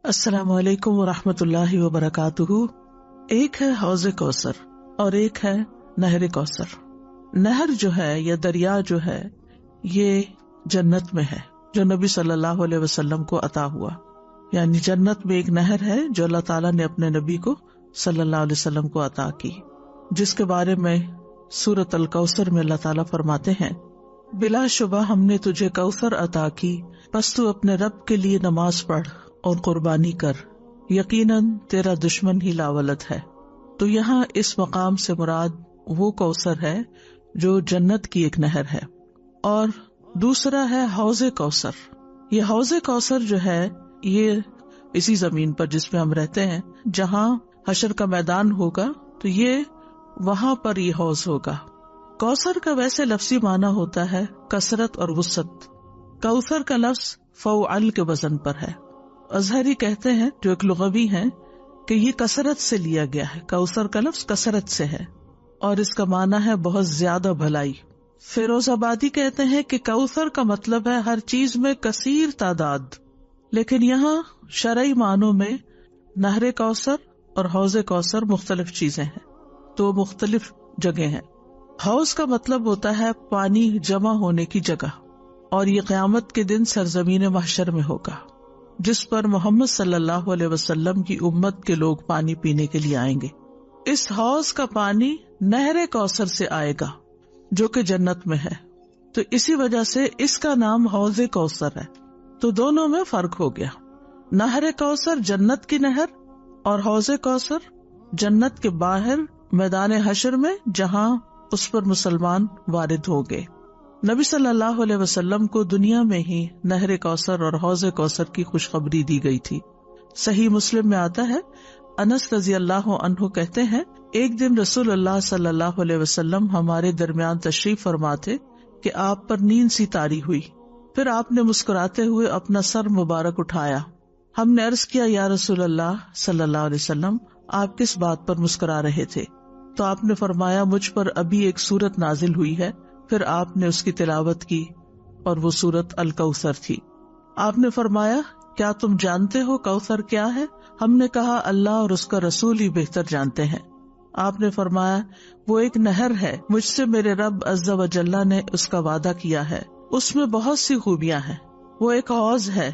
السلام علیکم ورحمۃ اللہ وبرکاتہ۔ ایک ہے حوض کوثر اور ایک ہے نہر کوثر۔ نہر جو ہے یا دریا جو ہے یہ جنت میں ہے جو نبی صلی اللہ علیہ وسلم کو عطا ہوا، یعنی جنت میں ایک نہر ہے جو اللہ تعالیٰ نے اپنے نبی کو صلی اللہ علیہ وسلم کو عطا کی، جس کے بارے میں سورۃ الکوثر میں اللہ تعالیٰ فرماتے ہیں بلا شبہ ہم نے تجھے کوثر عطا کی، پس تو اپنے رب کے لیے نماز پڑھ اور قربانی کر، یقیناً تیرا دشمن ہی لاولد ہے۔ تو یہاں اس مقام سے مراد وہ کوثر ہے جو جنت کی ایک نہر ہے، اور دوسرا ہے حوض کوثر۔ یہ حوض کوثر جو ہے یہ اسی زمین پر جس میں ہم رہتے ہیں، جہاں حشر کا میدان ہوگا تو یہ وہاں پر یہ حوض ہوگا۔ کوثر کا ویسے لفظی معنی ہوتا ہے کثرت اور وسعت۔ کوثر کا لفظ فوعل کے وزن پر ہے۔ اظہری کہتے ہیں جو ایک لغوی ہیں کہ یہ کثرت سے لیا گیا ہے، کوثر کا لفظ کثرت سے ہے اور اس کا معنی ہے بہت زیادہ بھلائی۔ فیروز آبادی کہتے ہیں کہ کوثر کا مطلب ہے ہر چیز میں کثیر تعداد، لیکن یہاں شرعی معنوں میں نہر کوثر اور حوض کوثر مختلف چیزیں ہیں، تو مختلف جگہ ہیں۔ حوض کا مطلب ہوتا ہے پانی جمع ہونے کی جگہ، اور یہ قیامت کے دن سرزمین محشر میں ہوگا، جس پر محمد صلی اللہ علیہ وسلم کی امت کے لوگ پانی پینے کے لیے آئیں گے۔ اس حوض کا پانی نہر کوثر سے آئے گا جو کہ جنت میں ہے، تو اسی وجہ سے اس کا نام حوض کوثر ہے۔ تو دونوں میں فرق ہو گیا، نہر کوثر جنت کی نہر اور حوض کوثر جنت کے باہر میدان حشر میں جہاں اس پر مسلمان وارد ہوں گے۔ نبی صلی اللہ علیہ وسلم کو دنیا میں ہی نہر کوثر اور حوض کوثر کی خوشخبری دی گئی تھی۔ صحیح مسلم میں آتا ہے، انس رضی اللہ عنہ کہتے ہیں ایک دن رسول اللہ صلی اللہ علیہ وسلم ہمارے درمیان تشریف فرما تھے کہ آپ پر نیند سی طاری ہوئی، پھر آپ نے مسکراتے ہوئے اپنا سر مبارک اٹھایا۔ ہم نے عرض کیا یا رسول اللہ صلی اللہ علیہ وسلم آپ کس بات پر مسکرا رہے تھے؟ تو آپ نے فرمایا مجھ پر ابھی ایک سورت نازل ہوئی ہے۔ پھر آپ نے اس کی تلاوت کی اور وہ سورت الکوثر تھی۔ آپ نے فرمایا کیا تم جانتے ہو کوثر کیا ہے؟ ہم نے کہا اللہ اور اس کا رسول ہی بہتر جانتے ہیں۔ آپ نے فرمایا وہ ایک نہر ہے، مجھ سے میرے رب عز و جل نے اس کا وعدہ کیا ہے، اس میں بہت سی خوبیاں ہیں۔ وہ ایک حوض ہے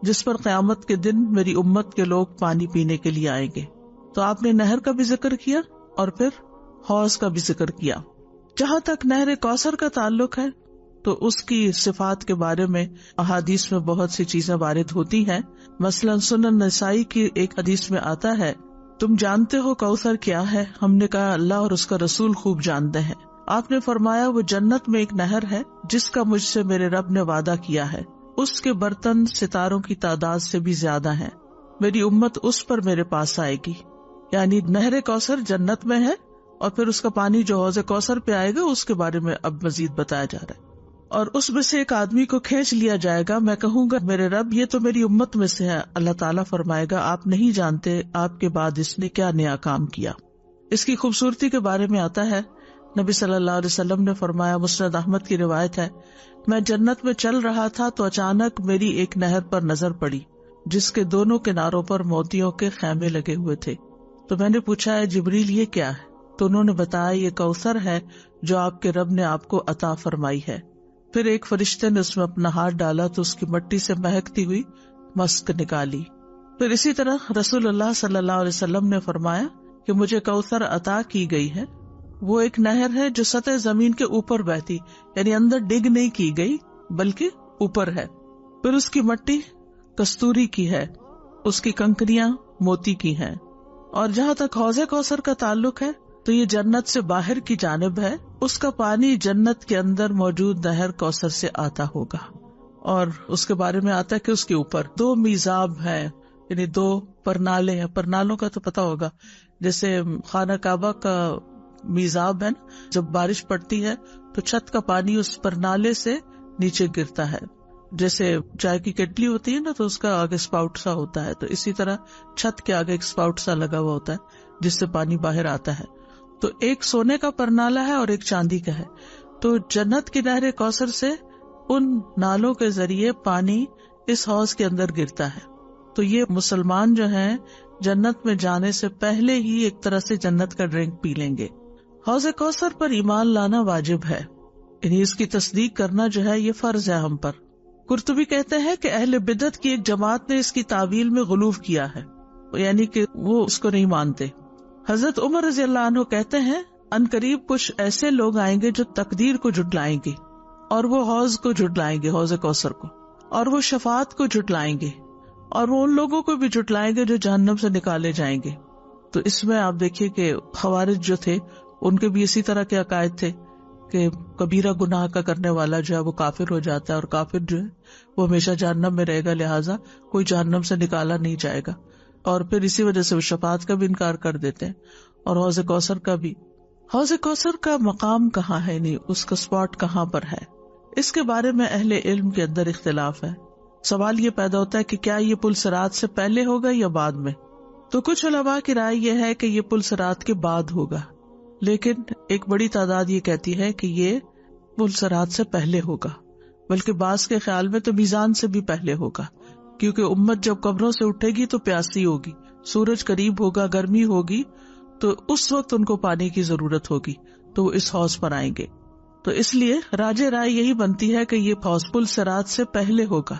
جس پر قیامت کے دن میری امت کے لوگ پانی پینے کے لیے آئیں گے۔ تو آپ نے نہر کا بھی ذکر کیا اور پھر حوض کا بھی ذکر کیا۔ جہاں تک نہر کوثر کا تعلق ہے تو اس کی صفات کے بارے میں احادیث میں بہت سی چیزیں وارد ہوتی ہیں۔ مثلا سنن نسائی کی ایک حدیث میں آتا ہے تم جانتے ہو کوثر کیا ہے؟ ہم نے کہا اللہ اور اس کا رسول خوب جانتے ہیں۔ آپ نے فرمایا وہ جنت میں ایک نہر ہے جس کا مجھ سے میرے رب نے وعدہ کیا ہے، اس کے برتن ستاروں کی تعداد سے بھی زیادہ ہیں، میری امت اس پر میرے پاس آئے گی۔ یعنی نہر کوثر جنت میں ہے اور پھر اس کا پانی جو حوض کوثر پہ آئے گا اس کے بارے میں اب مزید بتایا جا رہا ہے۔ اور اس میں سے ایک آدمی کو کھینچ لیا جائے گا، میں کہوں گا میرے رب یہ تو میری امت میں سے ہے۔ اللہ تعالیٰ فرمائے گا آپ نہیں جانتے آپ کے بعد اس نے کیا نیا کام کیا۔ اس کی خوبصورتی کے بارے میں آتا ہے نبی صلی اللہ علیہ وسلم نے فرمایا، مسند احمد کی روایت ہے، میں جنت میں چل رہا تھا تو اچانک میری ایک نہر پر نظر پڑی جس کے دونوں کناروں پر موتیوں کے خیمے لگے ہوئے تھے۔ تو میں نے پوچھا ہے جبریل یہ کیا ہے؟ تو انہوں نے بتایا یہ کوثر ہے جو آپ کے رب نے آپ کو عطا فرمائی ہے۔ پھر ایک فرشتے نے اس میں اپنا ہاتھ ڈالا تو اس کی مٹی سے مہکتی ہوئی مسک نکالی۔ پھر اسی طرح رسول اللہ صلی اللہ علیہ وسلم نے فرمایا کہ مجھے کوثر عطا کی گئی ہے، وہ ایک نہر ہے جو سطح زمین کے اوپر بہتی، یعنی اندر ڈگ نہیں کی گئی بلکہ اوپر ہے۔ پھر اس کی مٹی کستوری کی ہے، اس کی کنکریاں موتی کی ہیں۔ اور جہاں تک حوض کوثر کا تعلق ہے تو یہ جنت سے باہر کی جانب ہے، اس کا پانی جنت کے اندر موجود نہر کوثر سے آتا ہوگا۔ اور اس کے بارے میں آتا ہے کہ اس کے اوپر 2 میزاب ہیں، یعنی 2 پرنالے ہیں۔ پرنالوں کا تو پتا ہوگا، جیسے خانہ کعبہ کا میزاب ہے، جب بارش پڑتی ہے تو چھت کا پانی اس پرنالے سے نیچے گرتا ہے، جیسے چائے کی کیٹلی ہوتی ہے نا تو اس کا آگے اسپاؤٹ سا ہوتا ہے، تو اسی طرح چھت کے آگے ایک اسپاؤٹ سا لگا ہوا ہوتا ہے جس سے پانی باہر آتا ہے۔ تو ایک سونے کا پرنالا ہے اور ایک چاندی کا ہے۔ تو جنت کی نہر کوثر سے ان نالوں کے ذریعے پانی اس حوض کے اندر گرتا ہے۔ تو یہ مسلمان جو ہیں جنت میں جانے سے پہلے ہی ایک طرح سے جنت کا ڈرنک پی لیں گے. حوض کوثر پر ایمان لانا واجب ہے، یعنی اس کی تصدیق کرنا جو ہے یہ فرض ہے ہم پر. قرطبی کہتے ہیں کہ اہل بدعت کی ایک جماعت نے اس کی تعویل میں غلو کیا ہے، یعنی کہ وہ اس کو نہیں مانتے. حضرت عمر رضی اللہ عنہ کہتے ہیں ان قریب کچھ ایسے لوگ آئیں گے جو تقدیر کو جھٹلائیں گے، اور وہ حوض کو جھٹلائیں گے، حوض کوثر کو، اور وہ شفاعت کو جھٹلائیں گے، اور وہ ان لوگوں کو بھی جھٹلائیں گے جو جہنم سے نکالے جائیں گے. تو اس میں آپ دیکھیے کہ خوارج جو تھے ان کے بھی اسی طرح کے عقائد تھے کہ کبیرہ گناہ کا کرنے والا جو ہے وہ کافر ہو جاتا ہے، اور کافر جو ہے وہ ہمیشہ جہنم میں رہے گا، لہٰذا کوئی جہنم سے نکالا نہیں جائے گا. اور پھر اسی وجہ سے وہ شفاعت کا بھی انکار کر دیتے ہیں، اور حوض کوثر کا بھی. حوض کوثر کا مقام کہاں ہے، نہیں اس کا اسپاٹ کہاں پر ہے، اس کے بارے میں اہل علم کے اندر اختلاف ہے. سوال یہ پیدا ہوتا ہے کہ کیا یہ پل صراط سے پہلے ہوگا یا بعد میں؟ تو کچھ علماء کی رائے یہ ہے کہ یہ پل صراط کے بعد ہوگا، لیکن ایک بڑی تعداد یہ کہتی ہے کہ یہ پل صراط سے پہلے ہوگا، بلکہ بعض کے خیال میں تو میزان سے بھی پہلے ہوگا، کیونکہ امت جب قبروں سے اٹھے گی تو پیاسی ہوگی، سورج قریب ہوگا، گرمی ہوگی، تو اس وقت ان کو پانی کی ضرورت ہوگی، تو وہ اس حوض پر آئیں گے. تو اس لیے راجح رائے یہی بنتی ہے کہ یہ حوض پل صراط سے پہلے ہوگا،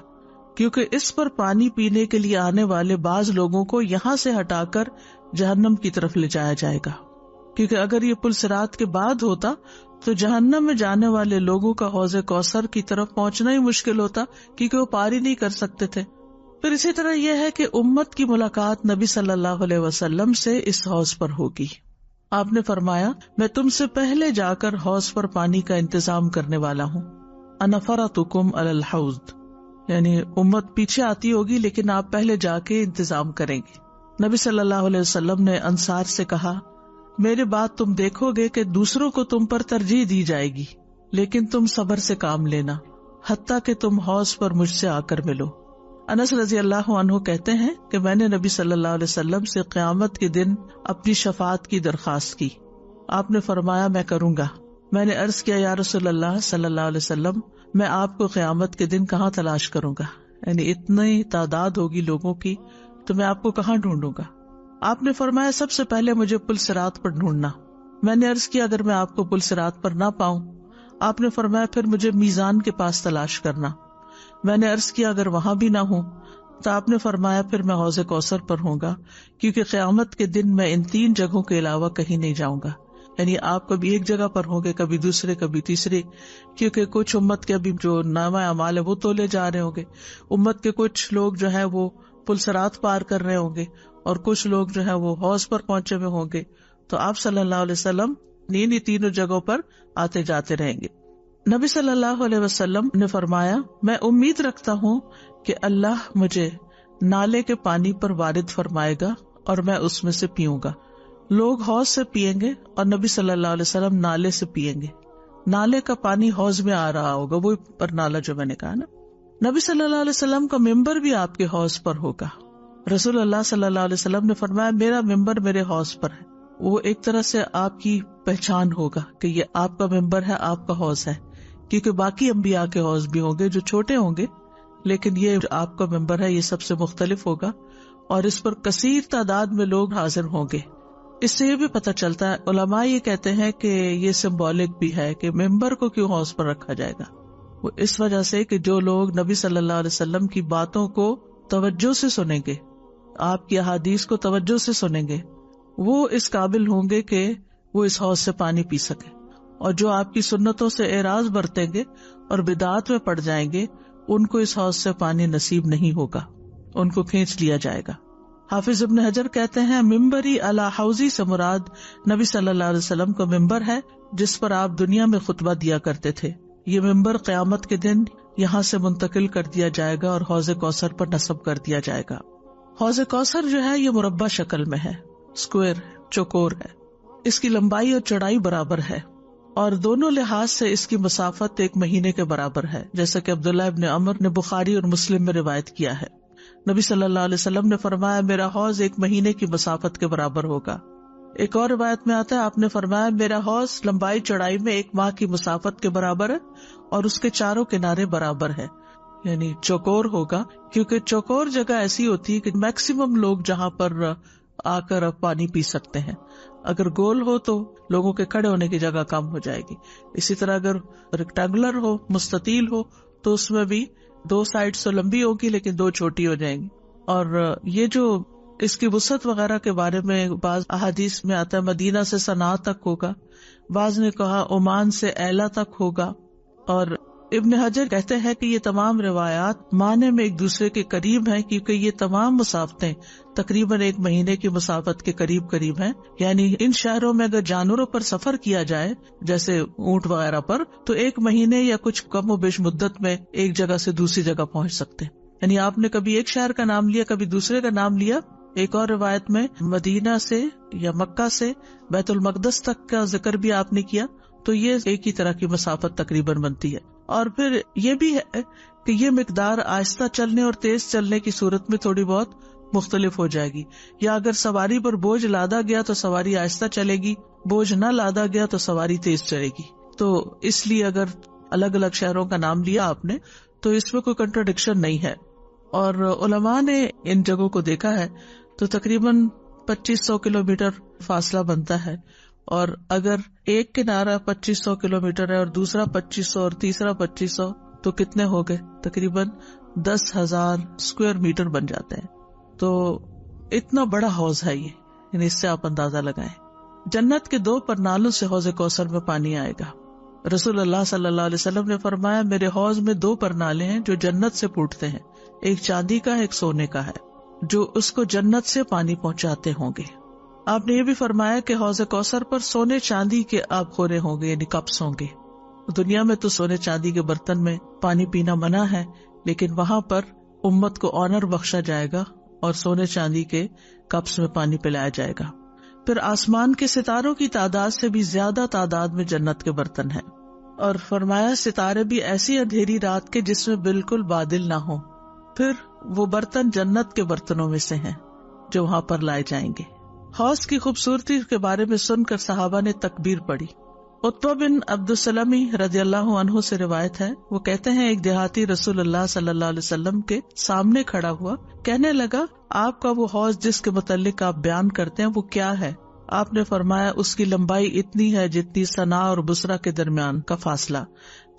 کیونکہ اس پر پانی پینے کے لیے آنے والے بعض لوگوں کو یہاں سے ہٹا کر جہنم کی طرف لے جایا جائے گا. کیونکہ اگر یہ پل صراط کے بعد ہوتا تو جہنم میں جانے والے لوگوں کا حوض کوثر کی طرف پہنچنا ہی مشکل ہوتا، کیونکہ وہ پار ہی نہیں کر سکتے تھے. پھر اسی طرح یہ ہے کہ امت کی ملاقات نبی صلی اللہ علیہ وسلم سے اس حوض پر ہوگی. آپ نے فرمایا میں تم سے پہلے جا کر حوض پر پانی کا انتظام کرنے والا ہوں. انا فرطکم علی الحوض، یعنی امت پیچھے آتی ہوگی لیکن آپ پہلے جا کے انتظام کریں گے. نبی صلی اللہ علیہ وسلم نے انصار سے کہا میرے بعد تم دیکھو گے کہ دوسروں کو تم پر ترجیح دی جائے گی، لیکن تم صبر سے کام لینا حتیٰ کہ تم حوض پر مجھ سے آ کر ملو. انس رضی اللہ عنہ کہتے ہیں کہ میں نے نبی صلی اللہ علیہ وسلم سے قیامت کے دن اپنی شفاعت کی درخواست کی. آپ نے فرمایا میں کروں گا. میں نے عرض کیا یا رسول اللہ صلی اللہ علیہ وسلم میں آپ کو قیامت کے دن کہاں تلاش کروں گا، یعنی اتنی تعداد ہوگی لوگوں کی تو میں آپ کو کہاں ڈھونڈوں گا. آپ نے فرمایا سب سے پہلے مجھے پل صراط پر ڈھونڈنا. میں نے عرض کیا اگر میں آپ کو پل صراط پر نہ پاؤں. آپ نے فرمایا پھر مجھے میزان کے پاس تلاش کرنا. میں نے عرض کیا اگر وہاں بھی نہ ہوں تو آپ نے فرمایا پھر میں حوض کوثر پر ہوں گا، کیونکہ قیامت کے دن میں ان 3 جگہوں کے علاوہ کہیں نہیں جاؤں گا. یعنی آپ کبھی ایک جگہ پر ہوں گے، کبھی دوسرے، کبھی تیسرے، کیونکہ کچھ امت کے ابھی جو نامہ اعمال ہے وہ تولے جا رہے ہوں گے. امت کے کچھ لوگ جو ہے وہ پل صراط پار کر رہے ہوں گے، اور کچھ لوگ جو ہے وہ حوض پر پہنچے ہوئے ہوں گے. تو آپ صلی اللہ علیہ وسلم انہی تینوں جگہوں پر آتے جاتے رہیں گے. نبی صلی اللہ علیہ وسلم نے فرمایا میں امید رکھتا ہوں کہ اللہ مجھے نالے کے پانی پر وارد فرمائے گا اور میں اس میں سے پیوں گا. لوگ حوض سے پیئیں گے اور نبی صلی اللہ علیہ وسلم نالے سے پیئیں گے. نالے کا پانی حوض میں آ رہا ہوگا، وہ پر نالا جو میں نے کہا نا. نبی صلی اللہ علیہ وسلم کا ممبر بھی آپ کے حوض پر ہوگا. رسول اللہ صلی اللہ علیہ وسلم نے فرمایا میرا ممبر میرے حوض پر ہے. وہ ایک طرح سے آپ کی پہچان ہوگا کہ یہ آپ کا ممبر ہے، آپ کا حوض ہے، کیونکہ باقی انبیاء کے حوض بھی ہوں گے جو چھوٹے ہوں گے، لیکن یہ جو آپ کا ممبر ہے یہ سب سے مختلف ہوگا، اور اس پر کثیر تعداد میں لوگ حاضر ہوں گے. اس سے یہ بھی پتہ چلتا ہے، علماء یہ کہتے ہیں کہ یہ سمبولک بھی ہے کہ ممبر کو کیوں حوض پر رکھا جائے گا. وہ اس وجہ سے کہ جو لوگ نبی صلی اللہ علیہ وسلم کی باتوں کو توجہ سے سنیں گے، آپ کی احادیث کو توجہ سے سنیں گے، وہ اس قابل ہوں گے کہ وہ اس حوض سے پانی پی سکیں. اور جو آپ کی سنتوں سے اعراض برتیں گے اور بدعات میں پڑ جائیں گے، ان کو اس حوض سے پانی نصیب نہیں ہوگا، ان کو کھینچ لیا جائے گا. حافظ ابن حجر کہتے ہیں ممبری علی حوضی سے مراد نبی صلی اللہ علیہ وسلم کا ممبر ہے جس پر آپ دنیا میں خطبہ دیا کرتے تھے. یہ ممبر قیامت کے دن یہاں سے منتقل کر دیا جائے گا اور حوض کوثر پر نصب کر دیا جائے گا. حوض کوثر جو ہے یہ مربع شکل میں ہے، اسکوائر چوکور ہے. اس کی لمبائی اور چوڑائی برابر ہے اور دونوں لحاظ سے اس کی مسافت 1 مہینے کے برابر ہے، جیسا کہ عبداللہ ابن عمر نے بخاری اور مسلم میں روایت کیا ہے. نبی صلی اللہ علیہ وسلم نے فرمایا میرا حوض 1 مہینے کی مسافت کے برابر ہوگا. ایک اور روایت میں آتا ہے آپ نے فرمایا میرا حوض لمبائی چوڑائی میں 1 ماہ کی مسافت کے برابر ہے اور اس کے چاروں کنارے برابر ہے. یعنی چوکور ہوگا، کیونکہ چوکور جگہ ایسی ہوتی ہے کہ میکسیمم لوگ جہاں پر آ کر پانی پی سکتے ہیں. اگر گول ہو تو لوگوں کے کھڑے ہونے کی جگہ کم ہو جائے گی. اسی طرح اگر ریکٹینگولر ہو، مستطیل ہو، تو اس میں بھی 2 سائڈ تو لمبی ہوگی لیکن 2 چھوٹی ہو جائیں گی. اور یہ جو اس کی وسعت وغیرہ کے بارے میں بعض احادیث میں آتا ہے مدینہ سے صنعاء تک ہوگا، بعض نے کہا عمان سے ایلا تک ہوگا. اور ابن حجر کہتے ہیں کہ یہ تمام روایات معنی میں ایک دوسرے کے قریب ہیں، کیونکہ یہ تمام مسافتیں تقریباً 1 مہینے کی مسافت کے قریب ہیں. یعنی ان شہروں میں اگر جانوروں پر سفر کیا جائے جیسے اونٹ وغیرہ پر، تو 1 مہینے یا کچھ کم و بیش مدت میں ایک جگہ سے دوسری جگہ پہنچ سکتے ہیں. یعنی آپ نے کبھی ایک شہر کا نام لیا، کبھی دوسرے کا نام لیا. ایک اور روایت میں مدینہ سے یا مکہ سے بیت المقدس تک کا ذکر بھی آپ نے کیا، تو یہ ایک ہی طرح کی مسافت تقریباً بنتی ہے. اور پھر یہ بھی ہے کہ یہ مقدار آہستہ چلنے اور تیز چلنے کی صورت میں تھوڑی بہت مختلف ہو جائے گی. یا اگر سواری پر بوجھ لادا گیا تو سواری آہستہ چلے گی، بوجھ نہ لادا گیا تو سواری تیز چلے گی. تو اس لیے اگر الگ الگ شہروں کا نام لیا آپ نے تو اس میں کوئی کنٹراڈکشن نہیں ہے. اور علماء نے ان جگہوں کو دیکھا ہے تو تقریباً 2500 کلومیٹر فاصلہ بنتا ہے. اور اگر ایک کنارہ 2500 کلومیٹر ہے اور دوسرا 2500 اور تیسرا 2500 تو کتنے ہو گئے؟ تقریباً 10,000 اسکوائر میٹر بن جاتے ہیں. تو اتنا بڑا حوض ہے یہ، یعنی اس سے آپ اندازہ لگائیں. جنت کے 2 پرنالوں سے حوض کوثر میں پانی آئے گا. رسول اللہ صلی اللہ علیہ وسلم نے فرمایا میرے حوض میں 2 پرنالے ہیں جو جنت سے پھوٹتے ہیں، ایک چاندی کا ایک سونے کا ہے، جو اس کو جنت سے پانی پہنچاتے ہوں گے. آپ نے یہ بھی فرمایا کہ حوض کوثر پر سونے چاندی کے آب خورے ہوں گے، یعنی کپس ہوں گے. دنیا میں تو سونے چاندی کے برتن میں پانی پینا منع ہے، لیکن وہاں پر امت کو آنر بخشا جائے گا اور سونے چاندی کے کپس میں پانی پلایا جائے گا. پھر آسمان کے ستاروں کی تعداد سے بھی زیادہ تعداد میں جنت کے برتن ہیں. اور فرمایا ستارے بھی ایسی اندھیری رات کے جس میں بالکل بادل نہ ہو. پھر وہ برتن جنت کے برتنوں میں سے ہیں جو وہاں پر لائے جائیں گے. حوض کی خوبصورتی کے بارے میں سن کر صحابہ نے تکبیر پڑھی. عتبہ بن عبد السلمی رضی اللہ عنہ سے روایت ہے، وہ کہتے ہیں ایک دیہاتی رسول اللہ صلی اللہ علیہ وسلم کے سامنے کھڑا ہوا، کہنے لگا آپ کا وہ حوض جس کے متعلق آپ بیان کرتے ہیں وہ کیا ہے؟ آپ نے فرمایا اس کی لمبائی اتنی ہے جتنی صنعاء اور بصرہ کے درمیان کا فاصلہ.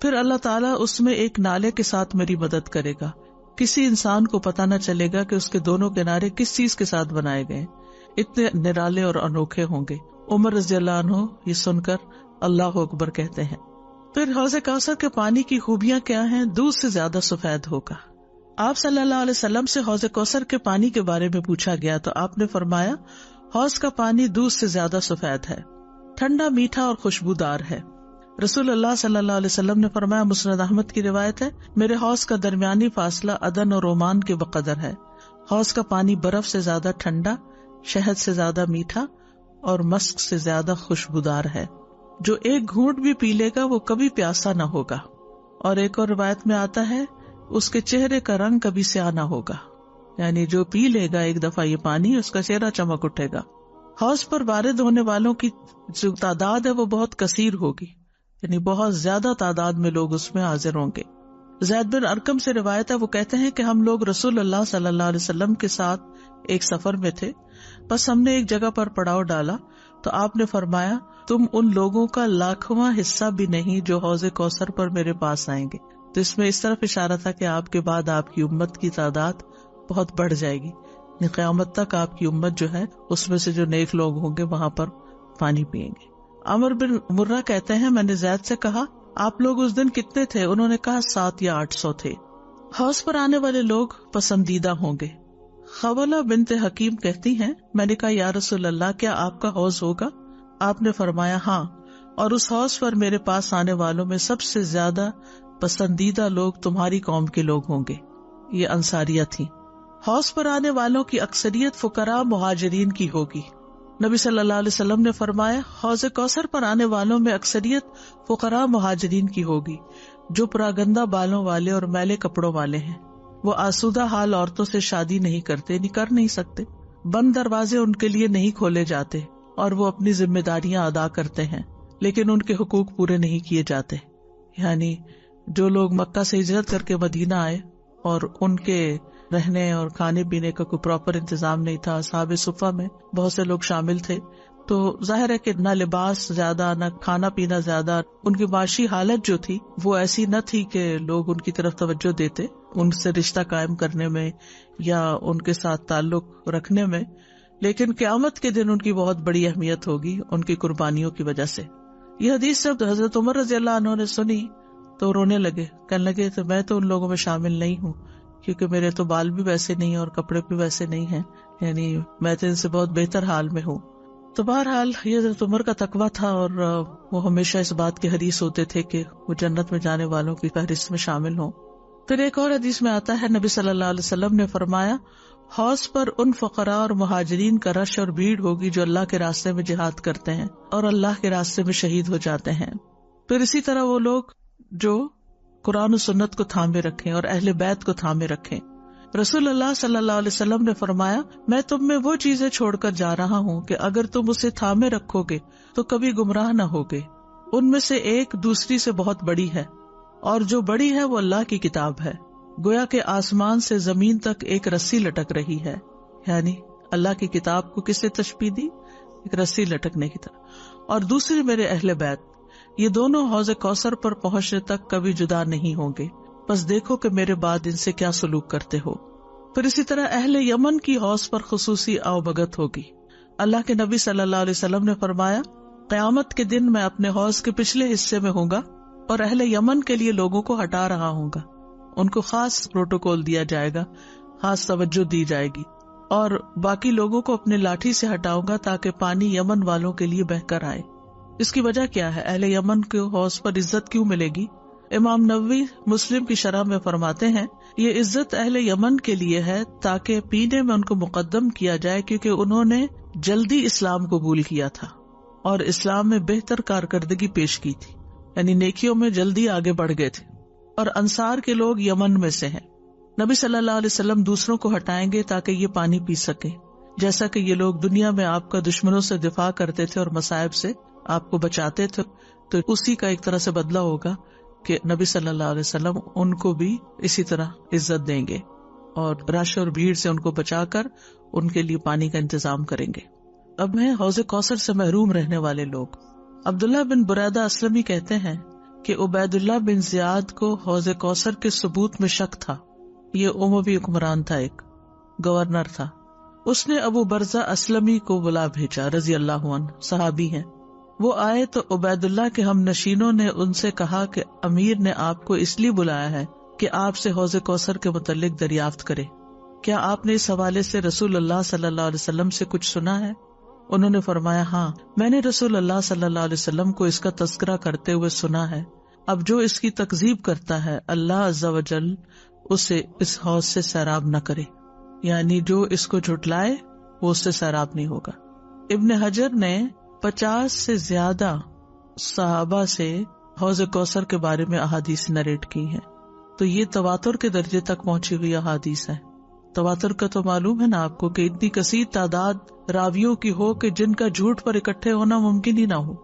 پھر اللہ تعالیٰ اس میں ایک نالے کے ساتھ میری مدد کرے گا، کسی انسان کو پتہ نہ چلے گا کہ اس کے دونوں کنارے کس چیز کے ساتھ بنائے گئے، اتنے نرالے اور انوکھے ہوں گے. عمر رضی اللہ عنہ یہ سن کر اللہ اکبر کہتے ہیں. پھر حوض کوثر کے پانی کی خوبیاں کیا ہیں؟ دودھ سے زیادہ سفید ہوگا. آپ صلی اللہ علیہ وسلم سے حوض کوثر کے پانی کے بارے میں پوچھا گیا تو آپ نے فرمایا حوض کا پانی دودھ سے زیادہ سفید ہے، ٹھنڈا، میٹھا اور خوشبودار ہے. رسول اللہ صلی اللہ علیہ وسلم نے فرمایا، مسند احمد کی روایت ہے، میرے حوض کا درمیانی فاصلہ عدن اور عمان کے بقدر ہے. حوض کا پانی برف سے زیادہ ٹھنڈا، شہد سے زیادہ میٹھا اور مسک سے زیادہ خوشبودار ہے. جو ایک گھونٹ بھی پی لے گا وہ کبھی پیاسا نہ ہوگا. اور ایک اور روایت میں آتا ہے اس کے چہرے کا رنگ کبھی سیاہ نہ ہوگا. یعنی جو پی لے گا ایک دفعہ یہ پانی اس کا چہرہ چمک اٹھے گا. حوض پر وارد ہونے والوں کی جو تعداد ہے وہ بہت کثیر ہوگی، یعنی بہت زیادہ تعداد میں لوگ اس میں حاضر ہوں گے. زید بن ارقم سے روایت ہے، وہ کہتے ہیں کہ ہم لوگ رسول اللہ صلی اللہ علیہ وسلم کے ساتھ ایک سفر میں تھے، بس ہم نے ایک جگہ پر پڑاؤ ڈالا تو آپ نے فرمایا تم ان لوگوں کا 1,00,000واں حصہ بھی نہیں جو حوض کوثر پر میرے پاس آئیں گے. تو اس میں اس طرف اشارہ تھا کہ آپ کے بعد آپ کی امت کی تعداد بہت بڑھ جائے گی، قیامت تک آپ کی امت جو ہے اس میں سے جو نیک لوگ ہوں گے وہاں پر پانی پئیں گے. عمر بن مرہ کہتے ہیں میں نے زید سے کہا آپ لوگ اس دن کتنے تھے؟ انہوں نے کہا 700 یا 800 تھے. حوض پر آنے والے لوگ پسندیدہ ہوں گے. خولہ بنت حکیم کہتی ہیں میں نے کہا یا رسول اللہ کیا آپ کا حوض ہوگا؟ آپ نے فرمایا ہاں، اور اس حوض پر میرے پاس آنے والوں میں سب سے زیادہ پسندیدہ لوگ تمہاری قوم کے لوگ ہوں گے. یہ انصاریہ تھی. حوض پر آنے والوں کی اکثریت فقراء مہاجرین کی ہوگی. نبی صلی اللہ علیہ وسلم نے فرمایا حوض کوثر پر آنے والوں میں اکثریت فقراء مہاجرین کی ہوگی جو پراگندہ بالوں والے اور میلے کپڑوں والے ہیں. وہ آسودہ حال عورتوں سے شادی نہیں کرتے، کر نہیں سکتے، بند دروازے ان کے لیے نہیں کھولے جاتے اور وہ اپنی ذمہ داریاں ادا کرتے ہیں لیکن ان کے حقوق پورے نہیں کیے جاتے. یعنی جو لوگ مکہ سے ہجرت کر کے مدینہ آئے اور ان کے رہنے اور کھانے پینے کا کوئی پراپر انتظام نہیں تھا، اصحاب صفہ میں بہت سے لوگ شامل تھے، تو ظاہر ہے کہ نہ لباس زیادہ نہ کھانا پینا زیادہ، ان کی معاشی حالت جو تھی وہ ایسی نہ تھی کہ لوگ ان کی طرف توجہ دیتے، ان سے رشتہ قائم کرنے میں یا ان کے ساتھ تعلق رکھنے میں، لیکن قیامت کے دن ان کی بہت بڑی اہمیت ہوگی ان کی قربانیوں کی وجہ سے۔ یہ حدیث جب حضرت عمر رضی اللہ عنہ نے سنی تو رونے لگے، کہنے لگے تو میں تو ان لوگوں میں شامل نہیں ہوں، کیونکہ میرے تو بال بھی ویسے نہیں اور کپڑے بھی ویسے نہیں ہیں، یعنی میں تو ان سے بہت بہتر حال میں ہوں۔ تو بہرحال یہ حضرت عمر کا تقویٰ تھا، اور وہ ہمیشہ اس بات کے حریص ہوتے تھے کہ وہ جنت میں جانے والوں کی فہرست میں شامل ہوں۔ پھر ایک اور حدیث میں آتا ہے، نبی صلی اللہ علیہ وسلم نے فرمایا، حوض پر ان فقراء اور مہاجرین کا رش اور بھیڑ ہوگی جو اللہ کے راستے میں جہاد کرتے ہیں اور اللہ کے راستے میں شہید ہو جاتے ہیں۔ پھر اسی طرح وہ لوگ جو قرآن و سنت کو تھامے رکھیں اور اہل بیت کو تھامے رکھیں۔ رسول اللہ صلی اللہ علیہ وسلم نے فرمایا، میں تم میں وہ چیزیں چھوڑ کر جا رہا ہوں کہ اگر تم اسے تھامے رکھو گے تو کبھی گمراہ نہ ہوگے۔ ان میں سے ایک دوسری سے بہت بڑی ہے، اور جو بڑی ہے وہ اللہ کی کتاب ہے، گویا کہ آسمان سے زمین تک ایک رسی لٹک رہی ہے۔ یعنی اللہ کی کتاب کو کس سے تشبیہ دی؟ ایک رسی لٹکنے کی طرح۔ اور دوسری میرے اہل بیت، یہ دونوں حوض کوثر پر پہنچنے تک کبھی جدا نہیں ہوں گے، بس دیکھو کہ میرے بعد ان سے کیا سلوک کرتے ہو۔ پھر اسی طرح اہل یمن کی حوض پر خصوصی آوبگت ہوگی۔ اللہ کے نبی صلی اللہ علیہ وسلم نے فرمایا، قیامت کے دن میں اپنے حوض کے پچھلے حصے میں ہوں گا اور اہل یمن کے لیے لوگوں کو ہٹا رہا ہوں گا، ان کو خاص پروٹوکول دیا جائے گا، خاص توجہ دی جائے گی، اور باقی لوگوں کو اپنے لاٹھی سے ہٹاؤں گا تاکہ پانی یمن والوں کے لیے بہہ کر آئے۔ اس کی وجہ کیا ہے؟ اہل یمن کو حوض پر عزت کیوں ملے گی؟ امام نووی مسلم کی شرح میں فرماتے ہیں، یہ عزت اہل یمن کے لیے ہے تاکہ پینے میں ان کو مقدم کیا جائے، کیونکہ انہوں نے جلدی اسلام قبول کیا تھا اور اسلام میں بہتر کارکردگی پیش کی تھی، یعنی نیکیوں میں جلدی آگے بڑھ گئے تھے، اور انصار کے لوگ یمن میں سے ہیں۔ نبی صلی اللہ علیہ وسلم دوسروں کو ہٹائیں گے تاکہ یہ پانی پی سکیں، جیسا کہ یہ لوگ دنیا میں آپ کا دشمنوں سے دفاع کرتے تھے اور مصائب سے آپ کو بچاتے تھے، تو اسی کا ایک طرح سے بدلہ ہوگا کہ نبی صلی اللہ علیہ وسلم ان کو بھی اسی طرح عزت دیں گے اور رش اور بھیڑ سے ان کو بچا کر ان کے لیے پانی کا انتظام کریں گے۔ اب ہیں حوض کوثر سے محروم رہنے والے لوگ۔ عبداللہ بن بریدہ اسلمی کہتے ہیں کہ عبید اللہ بن زیاد کو حوض کوثر کے ثبوت میں شک تھا۔ یہ اموی حکمران تھا، ایک گورنر تھا۔ اس نے ابو برزہ اسلمی کو بلا بھیجا، رضی اللہ عنہ، صحابی ہیں۔ وہ آئے تو عبید اللہ کے ہم نشینوں نے ان سے کہا کہ امیر نے آپ کو اس لیے بلایا ہے کہ آپ سے حوض کوثر کے متعلق دریافت کرے، کیا آپ نے اس حوالے سے رسول اللہ صلی اللہ علیہ وسلم سے کچھ سنا ہے؟ انہوں نے فرمایا، ہاں، میں نے رسول اللہ صلی اللہ علیہ وسلم کو اس کا تذکرہ کرتے ہوئے سنا ہے۔ اب جو اس کی تکذیب کرتا ہے اللہ عز و جل اسے اس حوض سے سیراب نہ کرے، یعنی جو اس کو جھٹلائے وہ اس سے سیراب نہیں ہوگا۔ ابن حجر نے 50 سے زیادہ صحابہ سے حوض کوثر کے بارے میں احادیث نریٹ کی ہیں، تو یہ تواتر کے درجے تک پہنچی ہوئی احادیث ہے۔ تواتر کا تو معلوم ہے نا آپ کو کہ اتنی کثیر تعداد راویوں کی ہو کہ جن کا جھوٹ پر اکٹھے ہونا ممکن ہی نہ ہو،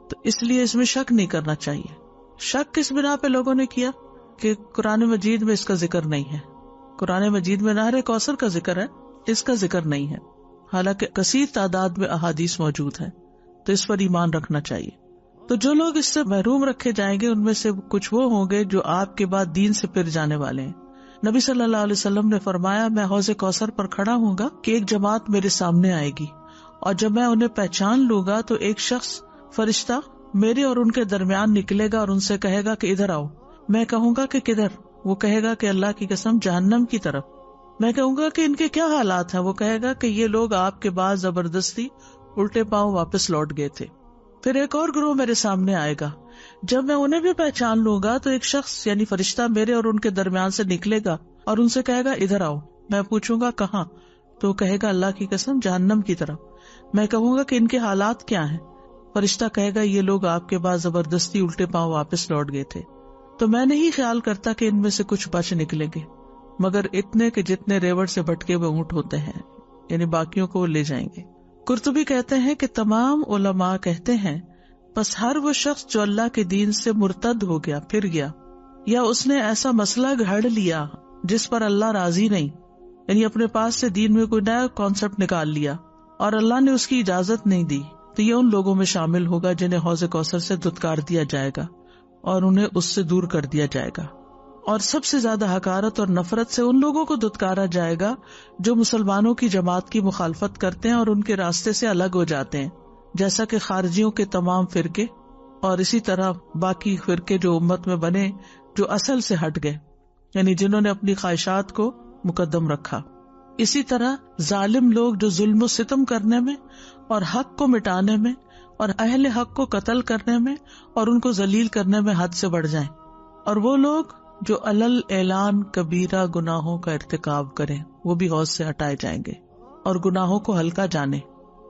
تو اس لیے اس میں شک نہیں کرنا چاہیے۔ شک کس بنا پہ لوگوں نے کیا کہ قرآن مجید میں اس کا ذکر نہیں ہے، قرآن مجید میں نہر کوثر کا ذکر ہے، اس کا ذکر نہیں ہے، حالانکہ کثیر تعداد میں احادیث موجود ہیں، تو اس پر ایمان رکھنا چاہیے۔ تو جو لوگ اس سے محروم رکھے جائیں گے ان میں سے کچھ وہ ہوں گے جو آپ کے بعد دین سے پھر جانے والے ہیں۔ نبی صلی اللہ علیہ وسلم نے فرمایا، میں حوض کوثر پر کھڑا ہوں گا کہ ایک جماعت میرے سامنے آئے گی، اور جب میں انہیں پہچان لوں گا تو ایک شخص فرشتہ میرے اور ان کے درمیان نکلے گا اور ان سے کہے گا کہ ادھر آؤ۔ میں کہوں گا کہ کدھر؟ وہ کہے گا کہ اللہ کی قسم جہنم کی طرف۔ میں کہوں گا کہ ان کے کیا حالات ہیں؟ وہ کہے گا کہ یہ لوگ آپ کے بعد زبردستی الٹے پاؤں واپس لوٹ گئے تھے۔ پھر ایک اور گروہ میرے سامنے آئے گا، جب میں انہیں بھی پہچان لوں گا تو ایک شخص یعنی فرشتہ میرے اور ان کے درمیان سے نکلے گا اور ان سے کہے گا ادھر آؤ۔ میں پوچھوں گا کہاں؟ تو کہے گا اللہ کی قسم جہنم کی طرف۔ میں کہوں گا کہ ان کے حالات کیا ہیں؟ فرشتہ کہے گا یہ لوگ آپ کے بعد زبردستی الٹے پاؤں واپس لوٹ گئے تھے۔ تو میں نہیں خیال کرتا کہ ان میں سے کچھ بچ نکلیں گے، مگر اتنے کہ جتنے ریوڑ سے بھٹکے ہوئے اونٹ ہوتے ہیں، یعنی باقیوں کو وہ لے جائیں گے۔ قرطبی کہتے ہیں کہ تمام علماء کہتے ہیں بس ہر وہ شخص جو اللہ کے دین سے مرتد ہو گیا، پھر گیا، یا اس نے ایسا مسئلہ گھڑ لیا جس پر اللہ راضی نہیں، یعنی اپنے پاس سے دین میں کوئی نیا کانسیپٹ نکال لیا اور اللہ نے اس کی اجازت نہیں دی، تو یہ ان لوگوں میں شامل ہوگا جنہیں حوض کوثر سے دھتکار دیا جائے گا اور انہیں اس سے دور کر دیا جائے گا۔ اور سب سے زیادہ حقارت اور نفرت سے ان لوگوں کو دھتکارا جائے گا جو مسلمانوں کی جماعت کی مخالفت کرتے ہیں اور ان کے راستے سے الگ ہو جاتے ہیں، جیسا کہ خارجیوں کے تمام فرقے اور اسی طرح باقی فرقے جو امت میں بنے جو اصل سے ہٹ گئے، یعنی جنہوں نے اپنی خواہشات کو مقدم رکھا۔ اسی طرح ظالم لوگ جو ظلم و ستم کرنے میں اور حق کو مٹانے میں اور اہل حق کو قتل کرنے میں اور ان کو ذلیل کرنے میں حد سے بڑھ جائیں، اور وہ لوگ جو علل اعلان کبیرہ گناہوں کا ارتکاب کریں وہ بھی حوض سے ہٹائے جائیں گے اور گناہوں کو ہلکا جانے۔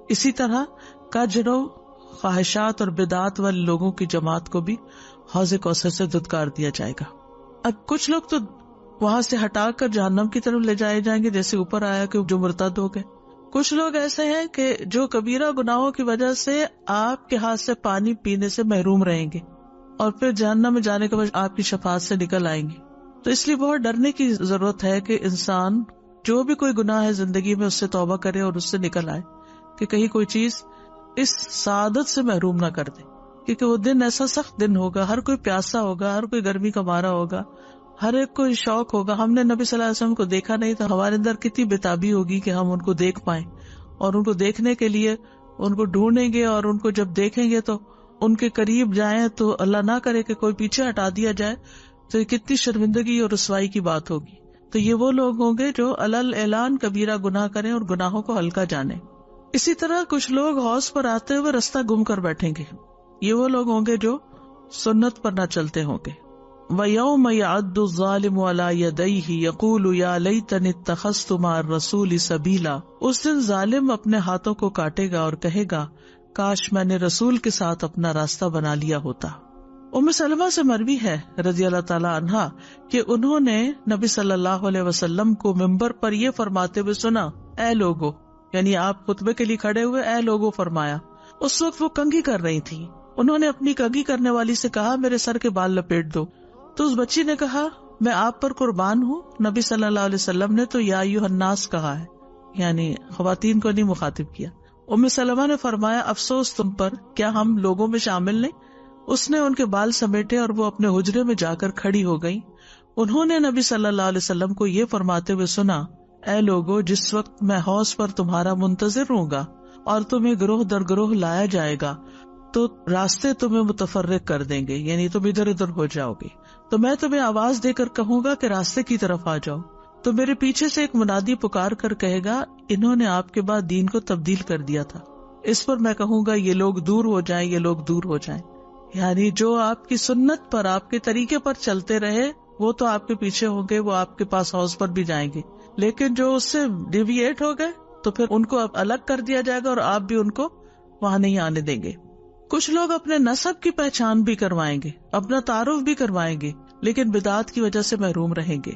اسی طرح کجرو خواہشات اور بدعات والے لوگوں کی جماعت کو بھی حوض کوثر سے دھتکار دیا جائے گا۔ اب کچھ لوگ تو وہاں سے ہٹا کر جہنم کی طرف لے جائے جائیں گے، جیسے اوپر آیا کہ جو مرتد ہو گئے۔ کچھ لوگ ایسے ہیں کہ جو کبیرہ گناہوں کی وجہ سے آپ کے ہاتھ سے پانی پینے سے محروم رہیں گے اور پھر جہنم میں جانے کے بعد آپ کی شفاعت سے نکل آئیں گے۔ تو اس لیے بہت ڈرنے کی ضرورت ہے کہ انسان جو بھی کوئی گناہ ہے زندگی میں اس سے توبہ کرے اور اس سے نکل آئے، کہ کہیں کوئی چیز اس سعادت سے محروم نہ کر دے، کیونکہ وہ دن ایسا سخت دن ہوگا، ہر کوئی پیاسا ہوگا، ہر کوئی گرمی کا مارا ہوگا، ہر ایک کو شوق ہوگا۔ ہم نے نبی صلی اللہ علیہ وسلم کو دیکھا نہیں تو ہمارے اندر کتنی بےتابی ہوگی کہ ہم ان کو دیکھ پائیں، اور ان کو دیکھنے کے لیے ان کو ڈھونڈیں گے، اور ان کو جب دیکھیں گے تو ان کے قریب جائیں تو اللہ نہ کرے کہ کوئی پیچھے ہٹا دیا جائے، تو یہ کتنی شرمندگی اور رسوائی کی بات ہوگی۔ تو یہ وہ لوگ ہوں گے جو علل اعلان کبیرہ گناہ کریں اور گناہوں کو ہلکا جانیں۔ اسی طرح کچھ لوگ حوض پر آتے ہوئے رستہ گم کر بیٹھیں گے، یہ وہ لوگ ہوں گے جو سنت پر نہ چلتے ہوں گے۔ وَيَوْمَ يَعَضُّ الظَّالِمُ عَلَى يَدَيْهِ يَقُولُ يَا لَيْتَنِي اتَّخَذْتُ مَعَ الرَّسُولِ سَبِيلًا، اس دن ظالم اپنے ہاتھوں کو کاٹے گا اور کہے گا کاش میں نے رسول کے ساتھ اپنا راستہ بنا لیا ہوتا۔ ام سلمہ سے مروی ہے رضی اللہ تعالی عنہا کہ انہوں نے نبی صلی اللہ علیہ وسلم کو منبر پر یہ فرماتے ہوئے سنا، اے لوگو، یعنی آپ خطبے کے لیے کھڑے ہوئے اے لوگو فرمایا۔ اس وقت وہ کنگھی کر رہی تھی، انہوں نے اپنی کنگھی کرنے والی سے کہا میرے سر کے بال لپیٹ دو، تو اس بچی نے کہا میں آپ پر قربان ہوں۔ نبی صلی اللہ علیہ وسلم نے تو یا ایھا الناس کہا ہے، یعنی خواتین کو نہیں مخاطب کیا۔ ام سلمہ نے فرمایا افسوس تم پر، کیا ہم لوگوں میں شامل نہیں؟ اس نے ان کے بال سمیٹے اور وہ اپنے حجرے میں جا کر کھڑی ہو گئی۔ انہوں نے نبی صلی اللہ علیہ وسلم کو یہ فرماتے ہوئے سنا، اے لوگو، جس وقت میں حوض پر تمہارا منتظر ہوں گا اور تمہیں گروہ در گروہ لایا جائے گا تو راستے تمہیں متفرق کر دیں گے، یعنی تم ادھر ادھر ہو جاؤ گے، تو میں تمہیں آواز دے کر کہوں گا کہ راستے کی طرف آ جاؤ، تو میرے پیچھے سے ایک منادی پکار کر کہے گا انہوں نے آپ کے بعد دین کو تبدیل کر دیا تھا۔ اس پر میں کہوں گا یہ لوگ دور ہو جائیں، یہ لوگ دور ہو جائیں، یعنی جو آپ کی سنت پر، آپ کے طریقے پر چلتے رہے وہ تو آپ کے پیچھے ہوں گے، وہ آپ کے پاس حوض پر بھی جائیں گے، لیکن جو اس سے ڈیویٹ ہو گئے تو پھر ان کو الگ کر دیا جائے گا اور آپ بھی ان کو وہاں نہیں آنے دیں گے۔ کچھ لوگ اپنے نسب کی پہچان بھی کروائیں گے، اپنا تعارف بھی کروائیں گے، لیکن بدعات کی وجہ سے محروم رہیں گے۔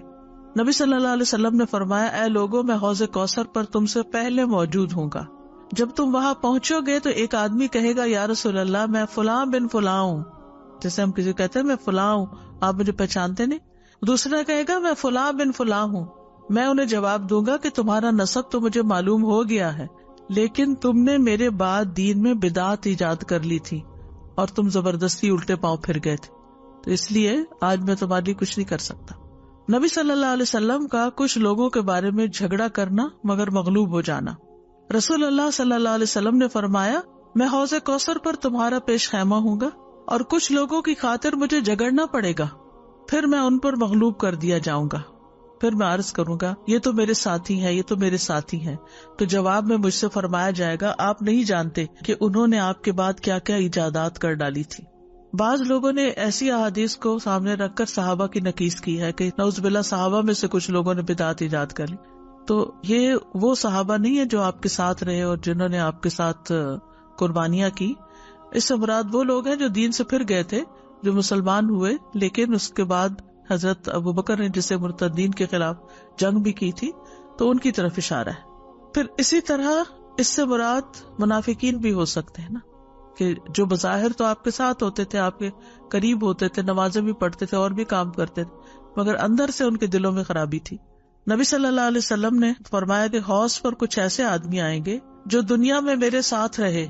نبی صلی اللہ علیہ وسلم نے فرمایا، اے لوگوں، میں حوض کوثر پر تم سے پہلے موجود ہوں گا۔ جب تم وہاں پہنچو گے تو ایک آدمی کہے گا، یا رسول اللہ، میں فلاں بن فلاں ہوں، جیسے ہم کسی کہتے ہیں میں فلاں ہوں، آپ مجھے پہچانتے نہیں۔ دوسرا کہے گا، میں فلاں بن فلاں ہوں۔ میں انہیں جواب دوں گا کہ تمہارا نسب تو مجھے معلوم ہو گیا ہے، لیکن تم نے میرے بعد دین میں بدعت ایجاد کر لی تھی اور تم زبردستی الٹے پاؤں پھر گئے تھے، تو اس لیے آج میں تمہارے لیے کچھ نہیں کر سکتا۔ نبی صلی اللہ علیہ وسلم کا کچھ لوگوں کے بارے میں جھگڑا کرنا مگر مغلوب ہو جانا۔ رسول اللہ صلی اللہ علیہ وسلم نے فرمایا، میں حوض کوثر پر تمہارا پیش خیمہ ہوں گا اور کچھ لوگوں کی خاطر مجھے جھگڑنا پڑے گا، پھر میں ان پر مغلوب کر دیا جاؤں گا، پھر میں عرض کروں گا یہ تو میرے ساتھی ہیں، یہ تو میرے ساتھی ہیں، تو جواب میں مجھ سے فرمایا جائے گا، آپ نہیں جانتے کہ انہوں نے آپ کے بعد کیا کیا ایجادات کر ڈالی تھی۔ بعض لوگوں نے ایسی احادیث کو سامنے رکھ کر صحابہ کی نقیص کی ہے کہ نعوذ باللہ صحابہ میں سے کچھ لوگوں نے بدعت ایجاد کر لی، تو یہ وہ صحابہ نہیں ہے جو آپ کے ساتھ رہے اور جنہوں نے آپ کے ساتھ قربانیاں کی۔ اس سے مراد وہ لوگ ہیں جو دین سے پھر گئے تھے، جو مسلمان ہوئے لیکن اس کے بعد حضرت ابو بکر نے جسے مرتدین کے خلاف جنگ بھی کی تھی تو ان کی طرف اشارہ ہے۔ پھر اسی طرح اس سے مراد منافقین بھی ہو سکتے ہیں نا، کہ جو بظاہر تو آپ کے ساتھ ہوتے تھے، آپ کے قریب ہوتے تھے، نمازیں بھی پڑھتے تھے اور بھی کام کرتے تھے، مگر اندر سے ان کے دلوں میں خرابی تھی. نبی صلی اللہ علیہ وسلم نے فرمایا کہ حوض پر کچھ ایسے آدمی آئیں گے جو دنیا میں میرے ساتھ رہے،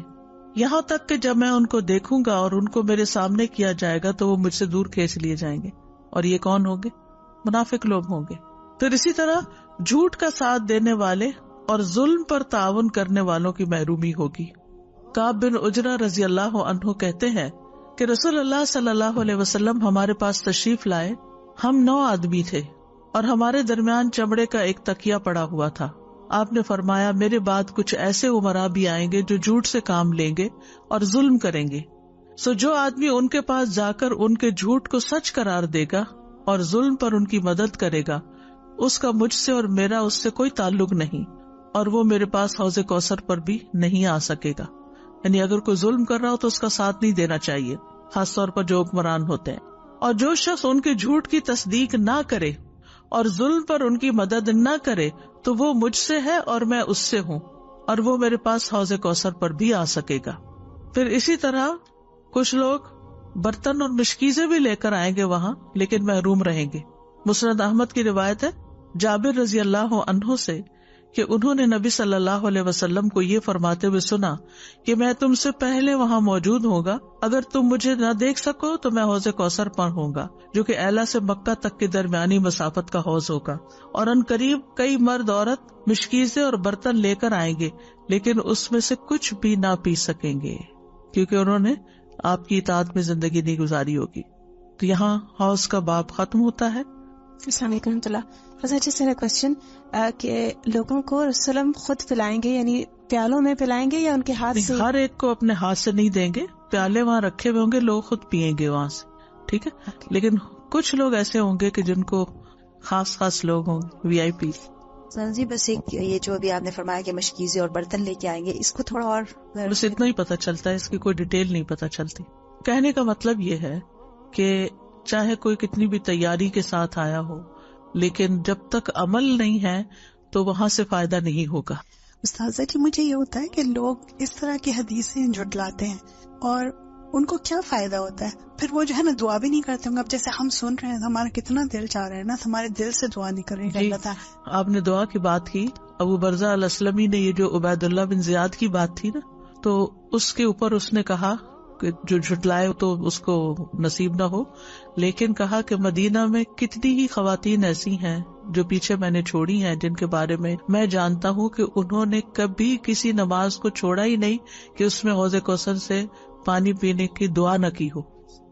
یہاں تک کہ جب میں ان کو دیکھوں گا اور ان کو میرے سامنے کیا جائے گا تو وہ مجھ سے دور کھینچ لیے جائیں گے. اور یہ کون ہوں گے؟ منافق لوگ ہوں گے. پھر اسی طرح جھوٹ کا ساتھ دینے والے اور ظلم پر تعاون کرنے والوں کی محرومی ہوگی. کعب بن عجرہ رضی اللہ عنہ کہتے ہیں کہ رسول اللہ صلی اللہ علیہ وسلم ہمارے پاس تشریف لائے. ہم 9 آدمی تھے اور ہمارے درمیان چمڑے کا ایک تکیہ پڑا ہوا تھا. آپ نے فرمایا میرے بعد کچھ ایسے امراء بھی آئیں گے جو جھوٹ سے کام لیں گے اور ظلم کریں گے. سو جو آدمی ان کے پاس جا کر ان کے جھوٹ کو سچ قرار دے گا اور ظلم پر ان کی مدد کرے گا، اس کا مجھ سے اور میرا اس سے کوئی تعلق نہیں، اور وہ میرے پاس حوض کوثر پر بھی نہیں آ سکے گا. یعنی اگر کوئی ظلم کر رہا ہو تو اس کا ساتھ نہیں دینا چاہیے، خاص طور پر جو حکمران ہوتے ہیں. اور جو شخص ان کے جھوٹ کی تصدیق نہ کرے اور ظلم پر ان کی مدد نہ کرے تو وہ مجھ سے ہے اور میں اس سے ہوں، اور وہ میرے پاس حوض کوثر پر بھی آ سکے گا. پھر اسی طرح کچھ لوگ برتن اور مشکیزیں بھی لے کر آئیں گے وہاں، لیکن محروم رہیں گے. مسند احمد کی روایت ہے جابر رضی اللہ عنہ سے کہ انہوں نے نبی صلی اللہ علیہ وسلم کو یہ فرماتے ہوئے سنا کہ میں تم سے پہلے وہاں موجود ہوگا، اگر تم مجھے نہ دیکھ سکو تو میں حوض کوثر پر ہوں گا، جو کہ ایلا سے مکہ تک کے درمیانی مسافت کا حوض ہوگا. اور ان قریب کئی مرد عورت مشکیزیں اور برتن لے کر آئیں گے، لیکن اس میں سے کچھ بھی نہ پی سکیں گے کیونکہ انہوں نے آپ کی اطاعت میں زندگی نہیں گزاری ہوگی. تو یہاں حوض کا باب ختم ہوتا ہے. السلام علیکم ورحمۃ اللہ. جس طرح کوشچن کہ لوگوں کو رسول خود پلائیں گے، یعنی پیالوں میں پلائیں گے یا ان کے ہاتھ سے؟ ہر ایک کو اپنے ہاتھ سے نہیں دیں گے، پیالے وہاں رکھے ہوئے ہوں گے، لوگ خود پیئیں گے وہاں سے، ٹھیک ہے. لیکن کچھ لوگ ایسے ہوں گے کہ جن کو خاص لوگ ہوں گے، وی آئی پی. جی بس ایک یہ جو ابھی آپ نے فرمایا کہ مشکیزیں اور برتن لے کے آئیں گے، اس کو تھوڑا اور بس اتنا ہی پتہ چلتا ہے، اس کی کوئی ڈیٹیل نہیں پتہ چلتی. کہنے کا مطلب یہ ہے کہ چاہے کوئی کتنی بھی تیاری کے ساتھ آیا ہو، لیکن جب تک عمل نہیں ہے تو وہاں سے فائدہ نہیں ہوگا. استاذہ جی مجھے یہ ہوتا ہے کہ لوگ اس طرح کی حدیثیں جھٹلاتے ہیں اور ان کو کیا فائدہ ہوتا ہے؟ پھر وہ جو ہے نا دعا بھی نہیں کرتے ہوں گے. اب جیسے ہم سن رہے ہیں ہمارا کتنا دل چاہ رہا ہے نا، ہمارے دل سے دعا نہیں کر رہے ہیں. اللہ تعالیٰ آپ نے دعا کی بات کی، ابو برزہ الاسلمی نے یہ جو عبید اللہ بن زیاد کی بات تھی نا، تو اس کے اوپر اس نے کہا کہ جو جھٹلائے تو اس کو نصیب نہ ہو، لیکن کہا کہ مدینہ میں کتنی ہی خواتین ایسی ہیں جو پیچھے میں نے چھوڑی ہیں، جن کے بارے میں میں جانتا ہوں کہ انہوں نے کبھی کسی نماز کو چھوڑا ہی نہیں کہ اس میں حوض کوثر سے پانی پینے کی دعا نہ کی ہو.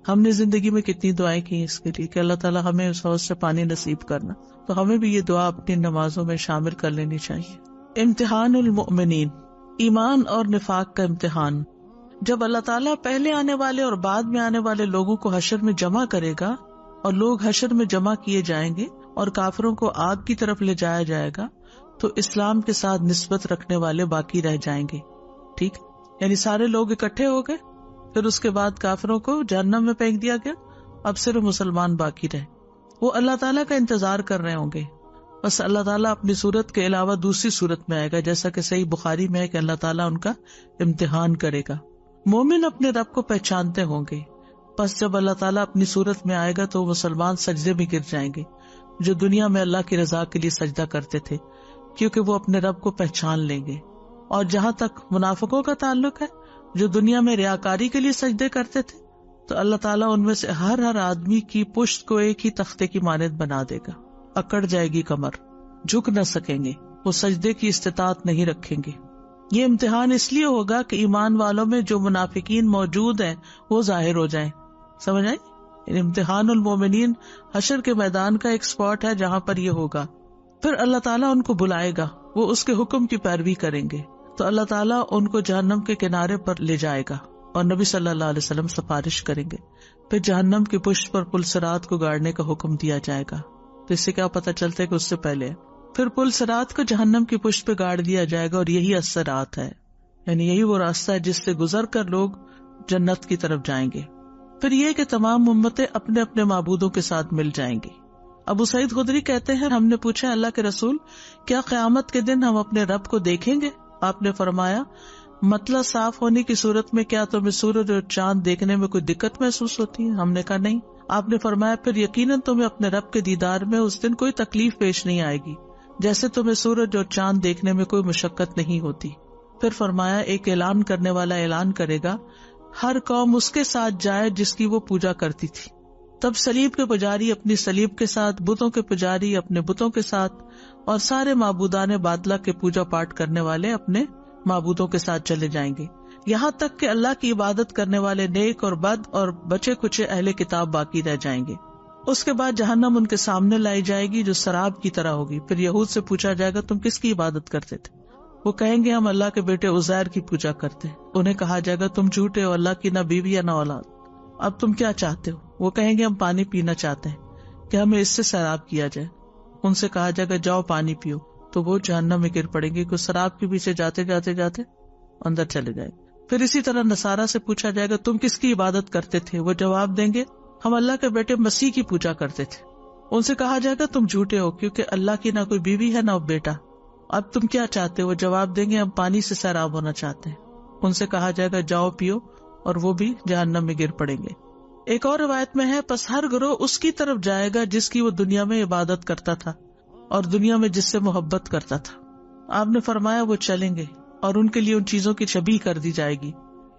ہم نے زندگی میں کتنی دعائیں کی اس کے لیے کہ اللہ تعالیٰ ہمیں اس حوض سے پانی نصیب کرنا. تو ہمیں بھی یہ دعا اپنی نمازوں میں شامل کر لینی چاہیے. امتحان المؤمنین، ایمان اور نفاق کا امتحان. جب اللہ تعالیٰ پہلے آنے والے اور بعد میں آنے والے لوگوں کو حشر میں جمع کرے گا اور لوگ حشر میں جمع کیے جائیں گے اور کافروں کو آگ کی طرف لے جایا جائے گا، تو اسلام کے ساتھ نسبت رکھنے والے باقی رہ جائیں گے. ٹھیک، یعنی سارے لوگ اکٹھے ہو گئے، پھر اس کے بعد کافروں کو جہنم میں پھینک دیا گیا، اب صرف مسلمان باقی رہے. وہ اللہ تعالیٰ کا انتظار کر رہے ہوں گے. بس اللہ تعالیٰ اپنی صورت کے علاوہ دوسری صورت میں آئے گا، جیسا کہ صحیح بخاری میں ہے کہ اللہ تعالیٰ ان کا امتحان کرے گا. مومن اپنے رب کو پہچانتے ہوں گے، پس جب اللہ تعالیٰ اپنی صورت میں آئے گا تو مسلمان سجدے میں گر جائیں گے، جو دنیا میں اللہ کی رضا کے لیے سجدہ کرتے تھے، کیونکہ وہ اپنے رب کو پہچان لیں گے. اور جہاں تک منافقوں کا تعلق ہے، جو دنیا میں ریاکاری کے لیے سجدے کرتے تھے، تو اللہ تعالیٰ ان میں سے ہر آدمی کی پشت کو ایک ہی تختے کی مانند بنا دے گا. اکڑ جائے گی کمر، جھک نہ سکیں گے، وہ سجدے کی استطاعت نہیں رکھیں گے. یہ امتحان اس لیے ہوگا کہ ایمان والوں میں جو منافقین موجود ہیں وہ ظاہر ہو جائیں. سمجھ آئی؟ امتحان المومنین حشر کے میدان کا ایک سپاٹ ہے جہاں پر یہ ہوگا. پھر اللہ تعالیٰ ان کو بلائے گا، وہ اس کے حکم کی پیروی کریں گے، تو اللہ تعالیٰ ان کو جہنم کے کنارے پر لے جائے گا اور نبی صلی اللہ علیہ وسلم سفارش کریں گے. پھر جہنم کی پشت پر پل صراط کو گاڑنے کا حکم دیا جائے گا. تو اس سے کیا پتہ چلتا ہے کہ اس سے پہلے پھر پل صراط کو جہنم کی پشت پہ گاڑ دیا جائے گا، اور یہی الصراط ہے، یعنی یہی وہ راستہ ہے جس سے گزر کر لوگ جنت کی طرف جائیں گے. پھر یہ کہ تمام امتیں اپنے اپنے معبودوں کے ساتھ مل جائیں گی. ابو سعید خدری کہتے ہیں، ہم نے پوچھا اللہ کے رسول، کیا قیامت کے دن ہم اپنے رب کو دیکھیں گے؟ آپ نے فرمایا، مطلب صاف ہونے کی صورت میں کیا تمہیں سورج اور چاند دیکھنے میں کوئی دقت محسوس ہوتی ہے؟ ہم نے کہا نہیں. آپ نے فرمایا پھر یقیناً تمہیں اپنے رب کے دیدار میں اس دن کوئی تکلیف پیش نہیں آئے گی جیسے تمہیں سورج اور چاند دیکھنے میں کوئی مشقت نہیں ہوتی. پھر فرمایا ایک اعلان کرنے والا اعلان کرے گا، ہر قوم اس کے ساتھ جائے جس کی وہ پوجا کرتی تھی. تب صلیب کے پجاری اپنی صلیب کے ساتھ، بتوں کے پجاری اپنے بتوں کے ساتھ، اور سارے معبودان باطلہ کے پوجا پاٹ کرنے والے اپنے معبودوں کے ساتھ چلے جائیں گے، یہاں تک کہ اللہ کی عبادت کرنے والے نیک اور بد اور بچے کچے اہل کتاب باقی رہ جائیں گے. اس کے بعد جہنم ان کے سامنے لائی جائے گی جو سراب کی طرح ہوگی. پھر یہود سے پوچھا جائے گا تم کس کی عبادت کرتے تھے؟ وہ کہیں گے ہم اللہ کے بیٹے عزیر کی پوجا کرتے. انہیں کہا جائے گا تم جھوٹے ہو، اللہ کی نہ بیوی یا نہ اولاد. اب تم کیا چاہتے ہو؟ وہ کہیں گے ہم پانی پینا چاہتے ہیں کہ ہمیں اس سے سیراب کیا جائے. ان سے کہا جائے گا جاؤ پانی پیو، تو وہ جہنم میں گر پڑیں گے کہ سراب کے پیچھے جاتے جاتے جاتے اندر چلے جائے. پھر اسی طرح نصارہ سے پوچھا جائے گا تم کس کی عبادت کرتے تھے؟ وہ جواب دیں گے ہم اللہ کے بیٹے مسیح کی پوجا کرتے تھے. ان سے کہا جائے گا تم جھوٹے ہو کیونکہ اللہ کی نہ کوئی بیوی ہے نہ بیٹا. اب تم کیا چاہتے ہو؟ وہ جواب دیں گے ہم پانی سے سیراب ہونا چاہتے ہیں. ان سے کہا جائے گا جاؤ پیو، اور وہ بھی جہنم میں گر پڑیں گے. ایک اور روایت میں ہے پس ہر گروہ اس کی طرف جائے گا جس کی وہ دنیا میں عبادت کرتا تھا اور دنیا میں جس سے محبت کرتا تھا. آپ نے فرمایا وہ چلیں گے اور ان کے لیے ان چیزوں کی شبیہ کر دی جائے گی،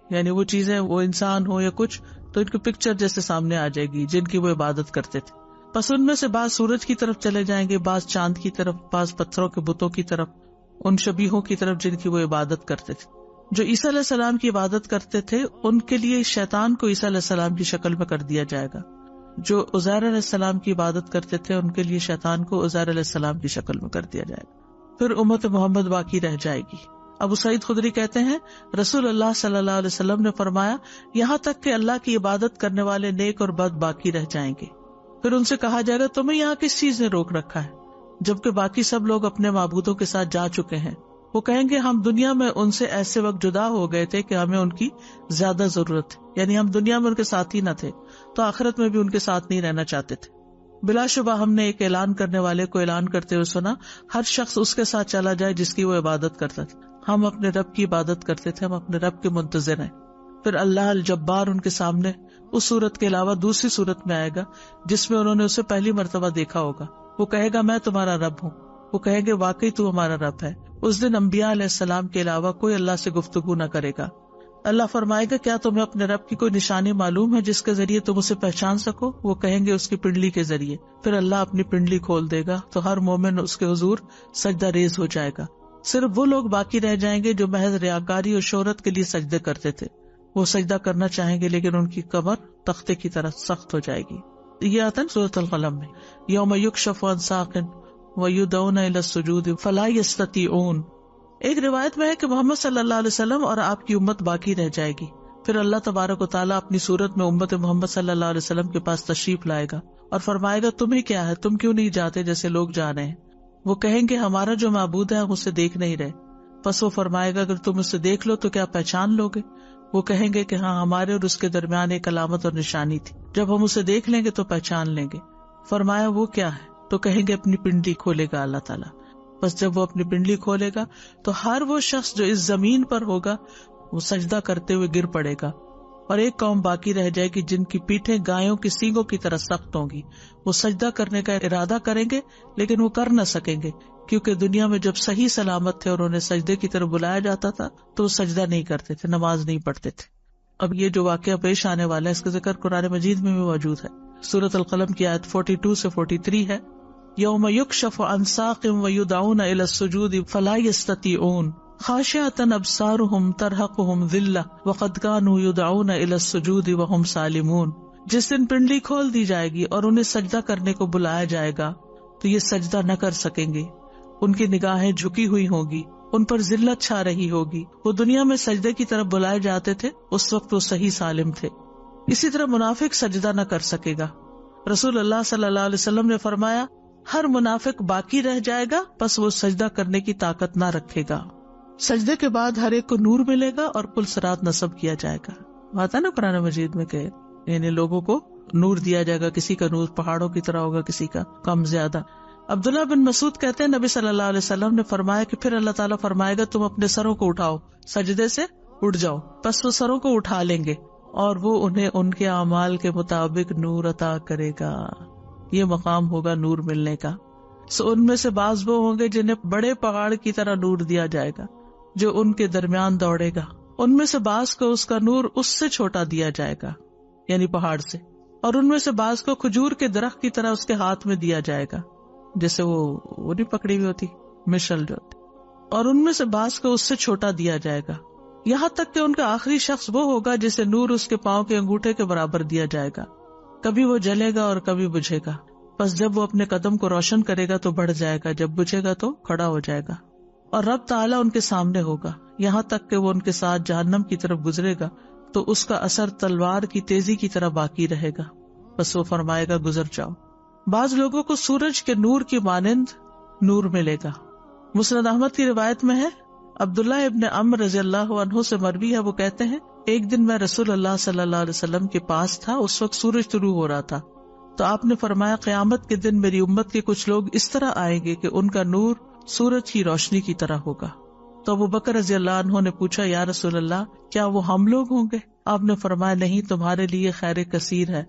یعنی وہ چیزیں وہ انسان ہو یا کچھ تو ان کی پکچر جیسے سامنے آ جائے گی جن کی وہ عبادت کرتے تھے. پس ان میں سے بعض سورج کی طرف چلے جائیں گے، بعض چاند کی طرف، بعض پتھروں کے بتوں کی طرف، ان شبیہوں کی طرف جن کی وہ عبادت کرتے تھے. جو عیسیٰ علیہ السلام کی عبادت کرتے تھے ان کے لیے شیطان کو عیسیٰ علیہ السلام کی شکل میں کر دیا جائے گا. جو عزیر علیہ السلام کی عبادت کرتے تھے ان کے لیے شیطان کو عزیر علیہ السلام کی شکل میں کر دیا جائے گا. پھر امت محمد باقی رہ جائے گی. ابو سعید خدری کہتے ہیں رسول اللہ صلی اللہ علیہ وسلم نے فرمایا یہاں تک کہ اللہ کی عبادت کرنے والے نیک اور بد باقی رہ جائیں گے. پھر ان سے کہا جائے گا تمہیں یہاں کس چیز نے روک رکھا ہے جبکہ باقی سب لوگ اپنے معبودوں کے ساتھ جا چکے ہیں؟ وہ کہیں گے ہم دنیا میں ان سے ایسے وقت جدا ہو گئے تھے کہ ہمیں ان کی زیادہ ضرورت ہے، یعنی ہم دنیا میں ان کے ساتھ ہی نہ تھے تو آخرت میں بھی ان کے ساتھ نہیں رہنا چاہتے تھے. بلا شبہ ہم نے ایک اعلان کرنے والے کو اعلان کرتے ہوئے سنا ہر شخص اس کے ساتھ چلا جائے جس کی وہ عبادت کرتا تھا. ہم اپنے رب کی عبادت کرتے تھے، ہم اپنے رب کے منتظر ہیں. پھر اللہ الجبار ان کے سامنے اس صورت کے علاوہ دوسری صورت میں آئے گا جس میں انہوں نے اسے پہلی مرتبہ دیکھا ہوگا. وہ کہے گا میں تمہارا رب ہوں. وہ کہیں گے واقعی تو ہمارا رب ہے. اس دن انبیاء علیہ السلام کے علاوہ کوئی اللہ سے گفتگو نہ کرے گا. اللہ فرمائے گا کیا تمہیں اپنے رب کی کوئی نشانی معلوم ہے جس کے ذریعے تم اسے پہچان سکو؟ وہ کہیں گے اس کی پنڈلی کے ذریعے. پھر اللہ اپنی پنڈلی کھول دے گا تو ہر مومن اس کے حضور سجدہ ریز ہو جائے گا. صرف وہ لوگ باقی رہ جائیں گے جو محض ریاکاری اور شہرت کے لیے سجدے کرتے تھے. وہ سجدہ کرنا چاہیں گے لیکن ان کی کمر تختے کی طرح سخت ہو جائے گی. یہ آتا ہے سورۃ القلم میں یوم یکشف عن ساق ویدعون الی السجود فلا یستطیعون. ایک روایت میں ہے کہ محمد صلی اللہ علیہ وسلم اور آپ کی امت باقی رہ جائے گی. پھر اللہ تبارک و تعالیٰ اپنی صورت میں امت محمد صلی اللہ علیہ وسلم کے پاس تشریف لائے گا اور فرمائے گا تمہیں کیا ہے، تم کیوں نہیں جاتے جیسے لوگ جا رہے ہیں؟ وہ کہیں گے ہمارا جو معبود ہے ہم اسے دیکھ نہیں رہے. پس وہ فرمائے گا اگر تم اسے دیکھ لو تو کیا پہچان لو گے؟ وہ کہیں گے کہ ہاں ہمارے اور اس کے درمیان ایک علامت اور نشانی تھی، جب ہم اسے دیکھ لیں گے تو پہچان لیں گے. فرمایا وہ کیا ہے؟ تو کہیں گے اپنی پنڈلی کھولے گا اللہ تعالیٰ. بس جب وہ اپنی پنڈلی کھولے گا تو ہر وہ شخص جو اس زمین پر ہوگا وہ سجدہ کرتے ہوئے گر پڑے گا، اور ایک قوم باقی رہ جائے گی جن کی پیٹھیں گایوں کی سینگوں کی طرح سخت ہوں گی. وہ سجدہ کرنے کا ارادہ کریں گے لیکن وہ کر نہ سکیں گے کیونکہ دنیا میں جب صحیح سلامت تھے اور انہیں سجدے کی طرف بلایا جاتا تھا تو وہ سجدہ نہیں کرتے تھے، نماز نہیں پڑھتے تھے. اب یہ جو واقعہ پیش آنے والا ہے اس کا ذکر قرآن مجید میں بھی موجود ہے. سورۃ القلم کی آیت 42 سے 43 ہے یوم یکشف عن ساق ویدعون الی السجود فلا یستطیعون خاشعۃ ابصارهم ترہقهم ذلہ وقد كانوا يدعون الی السجود وهم سالمون. جس دن پنڈلی کھول دی جائے گی اور انہیں سجدہ کرنے کو بلایا جائے گا تو یہ سجدہ نہ کر سکیں گے. ان کی نگاہیں جھکی ہوئی ہوگی، ان پر ذلت چھا رہی ہوگی. وہ دنیا میں سجدے کی طرف بلائے جاتے تھے، اس وقت وہ صحیح سالم تھے. اسی طرح منافق سجدہ نہ کر سکے گا. رسول اللہ صلی اللہ علیہ وسلم نے فرمایا ہر منافق باقی رہ جائے گا پس وہ سجدہ کرنے کی طاقت نہ رکھے گا. سجدے کے بعد ہر ایک کو نور ملے گا اور پل صراط نصب کیا جائے گا. آتا ہے نا قرآن مجید میں کہ یعنی لوگوں کو نور دیا جائے گا، کسی کا نور پہاڑوں کی طرح ہوگا، کسی کا کم زیادہ. عبداللہ بن مسعود کہتے ہیں نبی صلی اللہ علیہ وسلم نے فرمایا کہ پھر اللہ تعالیٰ فرمائے گا تم اپنے سروں کو اٹھاؤ، سجدے سے اٹھ جاؤ، پس وہ سروں کو اٹھا لیں گے اور وہ انہیں ان کے اعمال کے مطابق نور عطا کرے گا. یہ مقام ہوگا نور ملنے کا. ان میں سے بعض وہ ہوں گے جنہیں بڑے پہاڑ کی طرح نور دیا جائے گا جو ان کے درمیان دوڑے گا. ان میں سے بعض کو اس کا نور اس سے چھوٹا دیا جائے گا یعنی پہاڑ سے، اور ان میں سے بعض کو کھجور کے درخت کی طرح اس کے ہاتھ میں دیا جائے گا جیسے وہ نہیں پکڑی ہوئی ہوتی مشل جو ہوتی، اور ان میں سے بعض کو اس سے چھوٹا دیا جائے گا، یہاں تک کہ ان کا آخری شخص وہ ہوگا جسے نور اس کے پاؤں کے انگوٹھے کے برابر دیا جائے گا. کبھی وہ جلے گا اور کبھی بجھے گا، بس جب وہ اپنے قدم کو روشن کرے گا تو بڑھ جائے گا، جب بجھے گا تو کھڑا ہو جائے گا. اور رب تعالیٰ ان کے سامنے ہوگا یہاں تک کہ وہ ان کے ساتھ جہنم کی طرف گزرے گا تو اس کا اثر تلوار کی تیزی کی طرح باقی رہے گا، بس وہ فرمائے گا گزر جاؤ. بعض لوگوں کو سورج کے نور کی مانند نور ملے گا. مسند احمد کی روایت میں ہے، عبداللہ ابن عمرو رضی اللہ عنہ سے مروی ہے، وہ کہتے ہیں ایک دن میں رسول اللہ صلی اللہ علیہ وسلم کے پاس تھا، اس وقت سورج طلوع ہو رہا تھا، تو آپ نے فرمایا قیامت کے دن میری امت کے کچھ لوگ اس طرح آئیں گے کہ ان کا نور سورج کی روشنی کی طرح ہوگا. تو ابو بکر رضی اللہ عنہ نے پوچھا یا رسول اللہ کیا وہ ہم لوگ ہوں گے؟ آپ نے فرمایا نہیں، تمہارے لیے خیر کثیر ہے،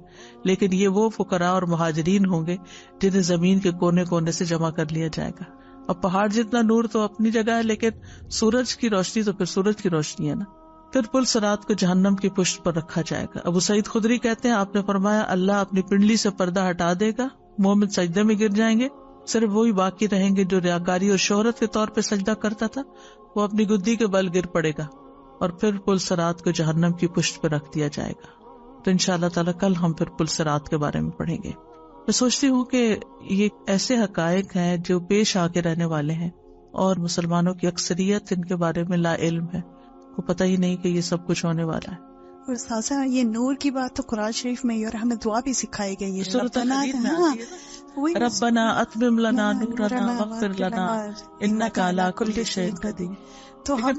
لیکن یہ وہ فقراء اور مہاجرین ہوں گے جنہیں زمین کے کونے کونے سے جمع کر لیا جائے گا. اب پہاڑ جتنا نور تو اپنی جگہ ہے، لیکن سورج کی روشنی تو پھر سورج کی روشنی ہے نا. پھر پل صراط کو جہنم کی پشت پر رکھا جائے گا. ابو سعید خدری کہتے ہیں آپ نے فرمایا اللہ اپنی پنڈلی سے پردہ ہٹا دے گا، مومن سجدے میں گر جائیں گے، صرف وہی باقی رہیں گے جو ریاکاری اور شہرت کے طور پہ سجدہ کرتا تھا، وہ اپنی گدی کے بل گر پڑے گا اور پھر پل صراط کو جہنم کی پشت پر رکھ دیا جائے گا. تو انشاءاللہ تعالیٰ کل ہم پھر پل صراط کے بارے میں پڑھیں گے. میں سوچتی ہوں کہ یہ ایسے حقائق ہیں جو پیش آ کے رہنے والے ہیں اور مسلمانوں کی اکثریت ان کے بارے میں لا علم ہے، کو پتہ ہی نہیں کہ یہ سب کچھ ہونے والا ہے. اور ساتھ یہ نور کی بات تو قرآن شریف میں اور ہمیں دعا بھی سکھائی گئی ہے. ربنا اتمم لنا نورنا واغفر لنا انک علی کل شیء قدیر. تو ہم